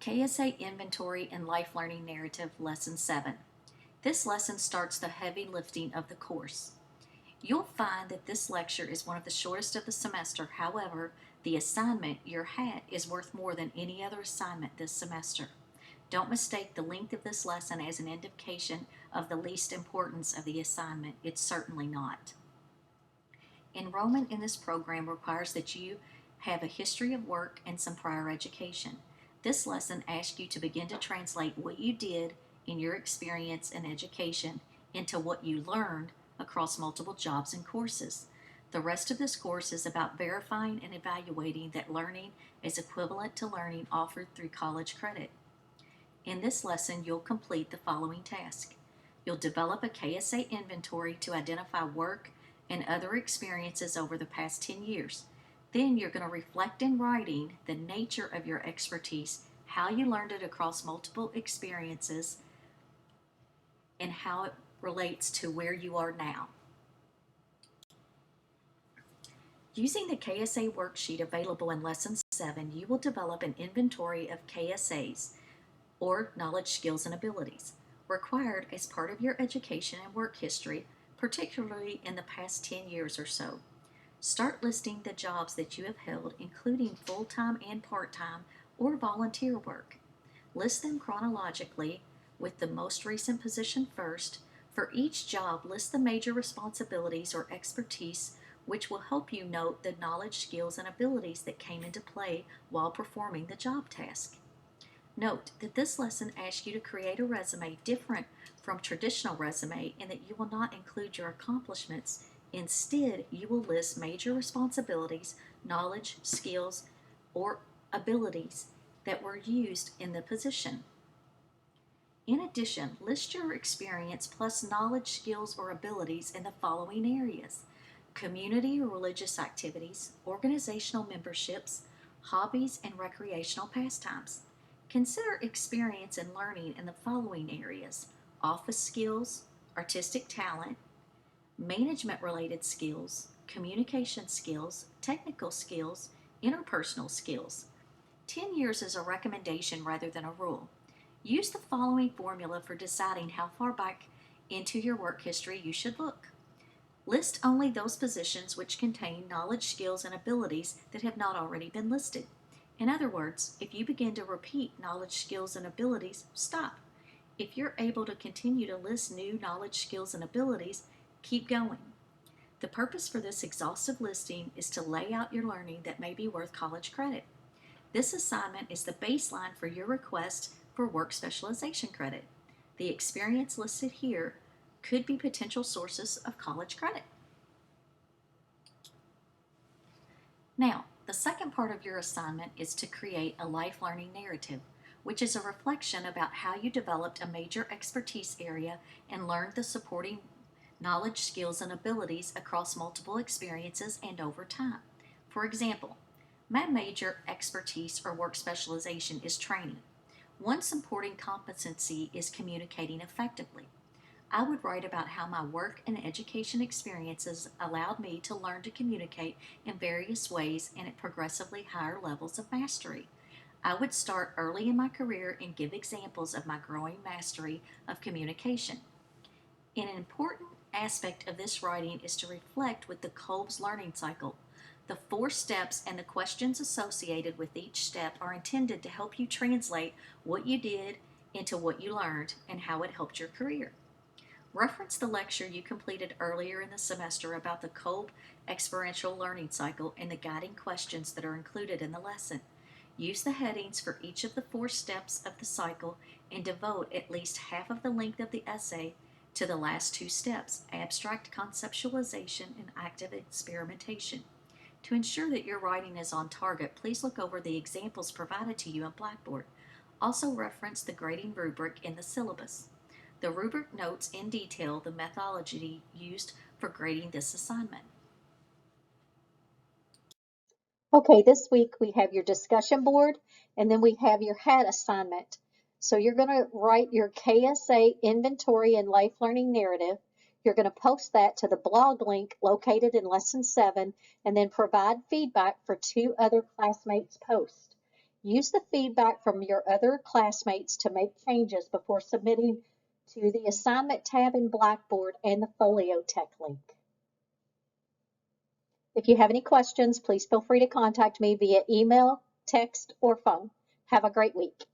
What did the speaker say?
KSA Inventory and Life Learning Narrative, Lesson 7. This lesson starts the heavy lifting of the course. You'll find that this lecture is one of the shortest of the semester. However, the assignment you're had is worth more than any other assignment this semester. Don't mistake the length of this lesson as an indication of the least importance of the assignment. It's certainly not. Enrollment in this program requires that you have a history of work and some prior education. This lesson asks you to begin to translate what you did in your experience and education into what you learned across multiple jobs and courses. The rest of this course is about verifying and evaluating that learning is equivalent to learning offered through college credit. In this lesson, you'll complete the following task. You'll develop a KSA inventory to identify work and other experiences over the past 10 years. Then you're going to reflect in writing the nature of your expertise, how you learned it across multiple experiences, and how it relates to where you are now. Using the KSA worksheet available in Lesson 7, you will develop an inventory of KSAs, or knowledge, skills, and abilities, required as part of your education and work history, particularly in the past 10 years or so. Start listing the jobs that you have held, including full-time and part-time or volunteer work. List them chronologically, with the most recent position first. For each job, list the major responsibilities or expertise, which will help you note the knowledge, skills, and abilities that came into play while performing the job task. Note that this lesson asks you to create a resume different from traditional resume in that you will not include your accomplishments. Instead, you will list major responsibilities, knowledge, skills, or abilities that were used in the position. In addition, list your experience plus knowledge, skills, or abilities in the following areas: community or religious activities, organizational memberships, hobbies, and recreational pastimes. Consider experience and learning in the following areas: office skills, artistic talent, management-related skills, communication skills, technical skills, interpersonal skills. 10 years is a recommendation rather than a rule. Use the following formula for deciding how far back into your work history you should look. List only those positions which contain knowledge, skills, and abilities that have not already been listed. In other words, if you begin to repeat knowledge, skills, and abilities, stop. If you're able to continue to list new knowledge, skills, and abilities, keep going. The purpose for this exhaustive listing is to lay out your learning that may be worth college credit. This assignment is the baseline for your request for work specialization credit. The experience listed here could be potential sources of college credit. Now, the second part of your assignment is to create a life learning narrative, which is a reflection about how you developed a major expertise area and learned the supporting knowledge, skills, and abilities across multiple experiences and over time. For example, my major expertise or work specialization is training. One supporting competency is communicating effectively. I would write about how my work and education experiences allowed me to learn to communicate in various ways and at progressively higher levels of mastery. I would start early in my career and give examples of my growing mastery of communication. An important aspect of this writing is to reflect with the Kolb's learning cycle. The 4 steps and the questions associated with each step are intended to help you translate what you did into what you learned and how it helped your career. Reference the lecture you completed earlier in the semester about the Kolb experiential learning cycle and the guiding questions that are included in the lesson. Use the headings for each of the 4 steps of the cycle and devote at least half of the length of the essay to the last 2 steps: abstract conceptualization and active experimentation. To ensure that your writing is on target, please look over the examples provided to you on Blackboard. Also reference the grading rubric in the syllabus. The rubric notes in detail the methodology used for grading this assignment. Okay, this week we have your discussion board and then we have your HAT assignment. So you're going to write your KSA inventory and life learning narrative. You're going to post that to the blog link located in Lesson 7 and then provide feedback for 2 other classmates' posts. Use the feedback from your other classmates to make changes before submitting to the assignment tab in Blackboard and the Folio Tech link. If you have any questions, please feel free to contact me via email, text, or phone. Have a great week.